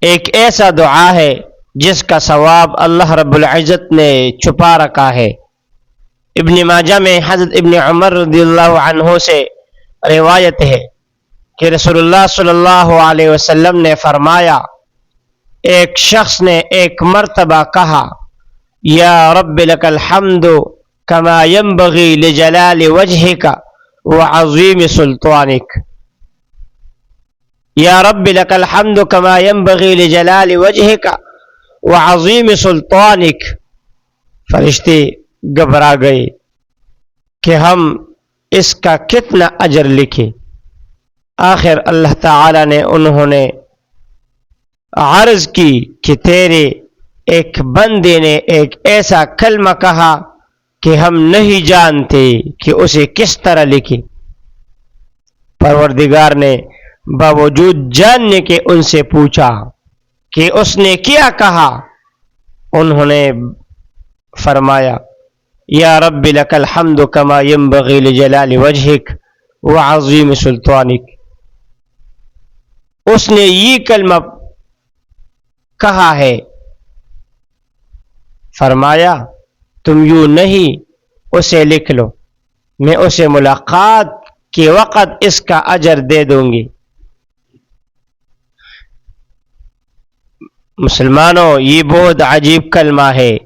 ایک ایسا دعا ہے جس کا ثواب اللہ رب العزت نے چھپا رکھا ہے۔ ابن ماجہ میں حضرت ابن عمر رضی اللہ عنہ سے روایت ہے کہ رسول اللہ صلی اللہ علیہ وسلم نے فرمایا، ایک شخص نے ایک مرتبہ کہا، یا رب لک الحمد کما ينبغی لجلال وجہک وعظیم سلطانک، یا رب لک الحمد کما ينبغی لجلال وجہک وعظیم سلطانک۔ فرشتے گھبرا گئے کہ ہم اس کا کتنا اجر لکھیں۔ آخر اللہ تعالی نے انہوں نے عرض کی کہ تیرے ایک بندے نے ایک ایسا کلمہ کہا کہ ہم نہیں جانتے کہ اسے کس طرح لکھیں۔ پروردگار نے باوجود جاننے کے ان سے پوچھا کہ اس نے کیا کہا۔ انہوں نے فرمایا، یا رب لک الحمد کما ينبغی لجلال وجہک وعظیم سلطانک۔ اس نے یہ کلمہ کہا ہے۔ فرمایا، تم یوں نہیں، اسے لکھ لو، میں اسے ملاقات کے وقت اس کا اجر دے دوں گی۔ مسلمانوں، یہ بہت عجیب کلمہ ہے۔